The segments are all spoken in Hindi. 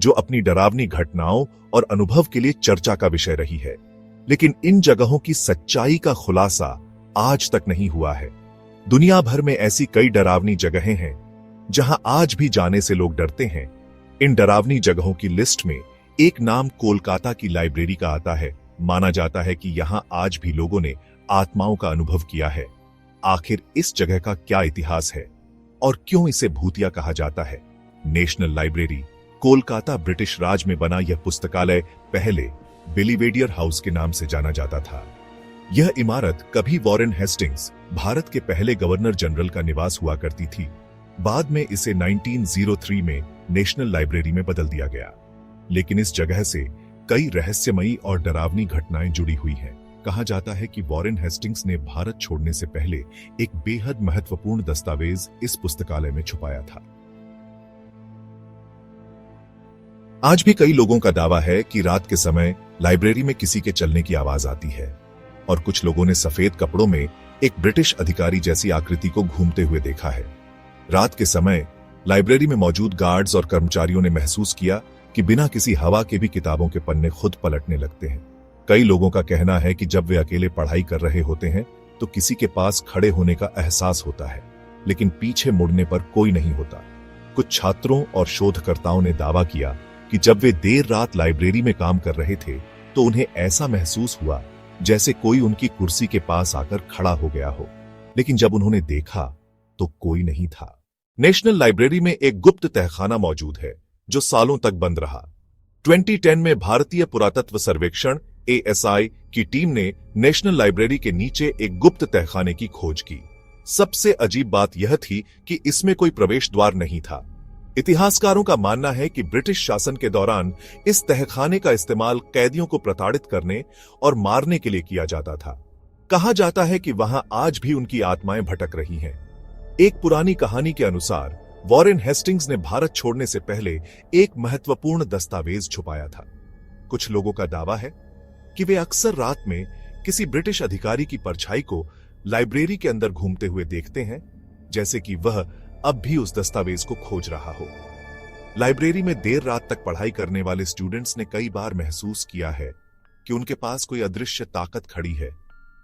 जो अपनी डरावनी घटनाओं और अनुभव के लिए चर्चा का विषय रही है। लेकिन इन जगहों की सच्चाई का खुलासा आज तक नहीं हुआ है। दुनिया भर में ऐसी कई डरावनी जगहें हैं जहां आज भी जाने से लोग डरते हैं। इन डरावनी जगहों की लिस्ट में एक नाम कोलकाता की लाइब्रेरी का आता है। माना जाता है कि यहां आज भी लोगों ने आत्माओं का अनुभव किया है। आखिर इस जगह का क्या इतिहास है और क्यों इसे भूतिया कहा जाता है? नेशनल लाइब्रेरी कोलकाता ब्रिटिश राज में बना यह पुस्तकालय पहले बेलिवेडियर हाउस के नाम से जाना जाता था। यह इमारत कभी वॉरेन हेस्टिंग्स, भारत के पहले गवर्नर जनरल का निवास हुआ करती थी। बाद में इसे 1903 में नेशनल लाइब्रेरी में बदल दिया गया। लेकिन इस जगह से कई रहस्यमयी और डरावनी घटनाएं जुड़ी हुई हैं। कहा जाता है कि वॉरेन हेस्टिंग्स ने भारत छोड़ने से पहले एक बेहद महत्वपूर्ण दस्तावेज इस पुस्तकालय में छुपाया था। आज भी कई लोगों का दावा है कि रात के समय लाइब्रेरी में किसी के चलने की आवाज आती है और कुछ लोगों ने सफेद कपड़ों में एक ब्रिटिश अधिकारी जैसी आकृति को घूमते हुए देखा है। रात के समय लाइब्रेरी में मौजूद गार्ड्स और कर्मचारियों ने महसूस किया कि बिना किसी हवा के भी किताबों के पन्ने खुद पलटने लगते हैं। कई लोगों का कहना है कि जब वे अकेले पढ़ाई कर रहे होते हैं तो किसी के पास खड़े होने का एहसास होता है, लेकिन पीछे मुड़ने पर कोई नहीं होता। कुछ छात्रों और शोधकर्ताओं ने दावा किया कि जब वे देर रात लाइब्रेरी में काम कर रहे थे तो उन्हें ऐसा महसूस हुआ जैसे कोई उनकी कुर्सी के पास आकर खड़ा हो गया हो, लेकिन जब उन्होंने देखा तो कोई नहीं था। नेशनल लाइब्रेरी में एक गुप्त तहखाना मौजूद है जो सालों तक बंद रहा। 2010 में भारतीय पुरातत्व सर्वेक्षण ASI की टीम ने नेशनल लाइब्रेरी के नीचे एक गुप्त तहखाने की खोज की। सबसे अजीब बात यह थी कि इसमें कोई प्रवेश द्वार नहीं था। इतिहासकारों का मानना है कि ब्रिटिश शासन के दौरान इस तहखाने का इस्तेमाल कैदियों को प्रताड़ित करने और मारने के लिए किया जाता था। कहा जाता है कि वहां आज भी उनकी आत्माएं भटक रही हैं। एक पुरानी कहानी के अनुसार वॉरेन हेस्टिंग्स ने भारत छोड़ने से पहले एक महत्वपूर्ण दस्तावेज छुपाया था। कुछ लोगों का दावा है कि वे अक्सर रात में किसी ब्रिटिश अधिकारी की परछाई को लाइब्रेरी के अंदर घूमते हुए देखते हैं, जैसे कि वह अब भी उस दस्तावेज को खोज रहा हो। लाइब्रेरी में देर रात तक पढ़ाई करने वाले स्टूडेंट्स ने कई बार महसूस किया है कि उनके पास कोई अदृश्य ताकत खड़ी है।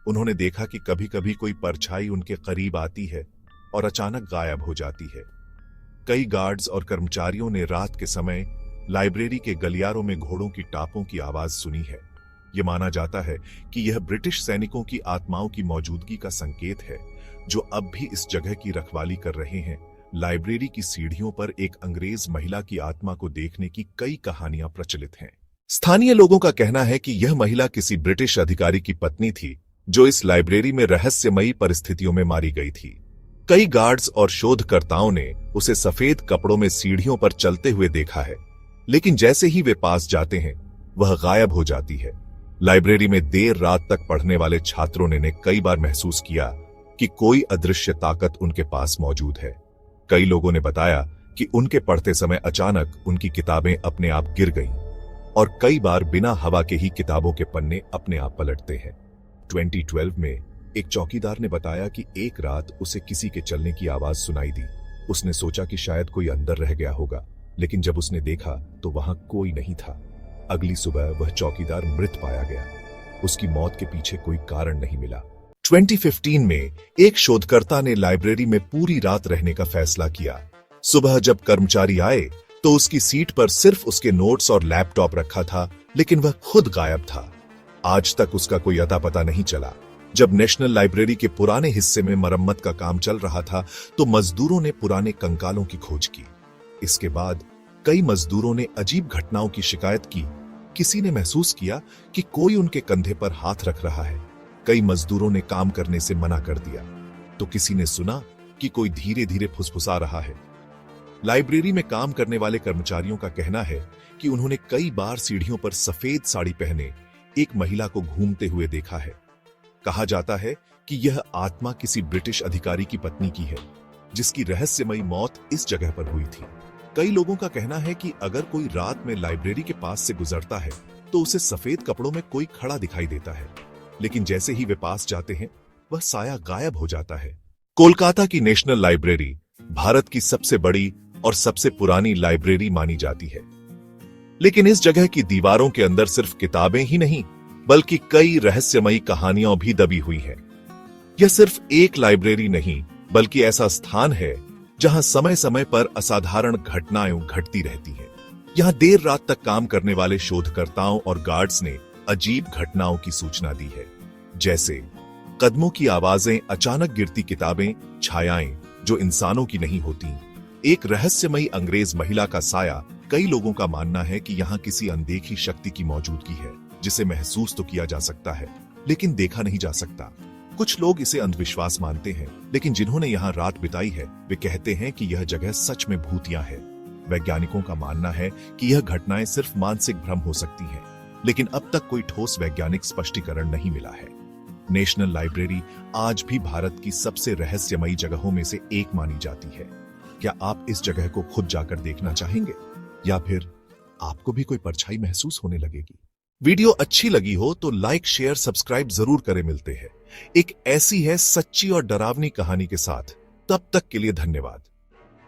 उन्होंने देखा कि कभी-कभी कोई परछाई उनके करीब आती है और अचानक गायब हो जाती है। कई गार्ड्स और कर्मचारियों ने रात के समय लाइब्रेरी के गलियारों में घोड़ों की टापों की आवाज सुनी है। यह माना जाता है कि यह ब्रिटिश सैनिकों की आत्माओं की मौजूदगी का संकेत है जो अब भी इस जगह की रखवाली कर रहे हैं। लाइब्रेरी की सीढ़ियों पर एक अंग्रेज महिला की आत्मा को देखने की कई कहानियां प्रचलित हैं। स्थानीय लोगों का कहना है कि यह महिला किसी ब्रिटिश अधिकारी की पत्नी थी जो इस लाइब्रेरी में रहस्यमयी परिस्थितियों में मारी गई थी। कई गार्ड्स और शोधकर्ताओं ने उसे सफेद कपड़ों में सीढ़ियों पर चलते हुए देखा है, लेकिन जैसे ही वे पास जाते हैं वह गायब हो जाती है। लाइब्रेरी में देर रात तक पढ़ने वाले छात्रों ने कई बार महसूस किया कि कोई अदृश्य ताकत उनके पास मौजूद है। कई लोगों ने बताया कि उनके पढ़ते समय अचानक उनकी किताबें अपने आप गिर गईं और कई बार बिना हवा के ही किताबों के पन्ने अपने आप पलटते हैं। 2012 में एक चौकीदार ने बताया कि एक रात उसे किसी के चलने की आवाज सुनाई दी। उसने सोचा कि शायद कोई अंदर रह गया होगा, लेकिन जब उसने देखा तो वहां कोई नहीं था। अगली सुबह वह चौकीदार मृत पाया गया। उसकी मौत के पीछे कोई कारण नहीं मिला। 2015 में एक शोधकर्ता ने लाइब्रेरी में पूरी रात रहने का फैसला किया। सुबह जब कर्मचारी आए तो उसकी सीट पर सिर्फ उसके नोट्स और लैपटॉप रखा था, लेकिन वह खुद गायब था। आज तक उसका कोई अता पता नहीं चला। जब नेशनल लाइब्रेरी के पुराने हिस्से में मरम्मत का काम चल रहा था तो मजदूरों ने पुराने कंकालों की खोज की। इसके बाद कई मजदूरों ने अजीब घटनाओं की शिकायत की। किसी ने महसूस किया कि कोई उनके कंधे पर हाथ रख रहा है। कई मजदूरों ने काम करने से मना कर दिया, तो किसी ने सुना कि कोई धीरे धीरे फुसफुसा रहा है। लाइब्रेरी में काम करने वाले कर्मचारियों का कहना है कि उन्होंने कई बार सीढ़ियों पर सफेद साड़ी पहने एक महिला को घूमते हुए देखा है। कहा जाता है कि यह आत्मा किसी ब्रिटिश अधिकारी की पत्नी की है, जिसकी रहस्यमयी मौत इस जगह पर हुई थी। कई लोगों का कहना है कि अगर कोई रात में लाइब्रेरी के पास से गुजरता है तो उसे सफेद कपड़ों में कोई खड़ा दिखाई देता है, लेकिन जैसे ही वे पास जाते हैं वह साया गायब हो जाता है। कोलकाता की नेशनल लाइब्रेरी भारत की सबसे बड़ी और सबसे पुरानी लाइब्रेरी मानी जाती है। लेकिन इस जगह की दीवारों के अंदर सिर्फ किताबें ही नहीं, बल्कि कई रहस्यमयी कहानियां भी दबी हुई हैं। यह सिर्फ एक लाइब्रेरी नहीं, बल्कि ऐसा स्थान है जहां समय समय पर असाधारण घटनाएं घटती रहती हैं। यहां देर रात तक काम करने वाले शोधकर्ताओं और गार्ड्स ने अजीब घटनाओं की सूचना दी है, जैसे कदमों की आवाजें, अचानक गिरती किताबें, छायाएं जो इंसानों की नहीं होती, एक रहस्यमयी अंग्रेज महिला का साया। कई लोगों का मानना है कि यहाँ किसी अनदेखी शक्ति की मौजूदगी है, जिसे महसूस तो किया जा सकता है, लेकिन देखा नहीं जा सकता। कुछ लोग इसे अंधविश्वास मानते हैं, लेकिन जिन्होंने यहाँ रात बिताई है वे कहते हैं कि यह जगह सच में भूतिया है। वैज्ञानिकों का मानना है कि यह घटनाएं सिर्फ मानसिक भ्रम हो सकती हैं, लेकिन अब तक कोई ठोस वैज्ञानिक स्पष्टीकरण नहीं मिला है। नेशनल लाइब्रेरी आज भी भारत की सबसे रहस्यमयी जगहों में से एक मानी जाती है। क्या आप इस जगह को खुद जाकर देखना चाहेंगे, या फिर आपको भी कोई परछाई महसूस होने लगेगी? वीडियो अच्छी लगी हो तो लाइक, शेयर, सब्सक्राइब जरूर करें। मिलते हैं एक ऐसी है सच्ची और डरावनी कहानी के साथ। तब तक के लिए धन्यवाद।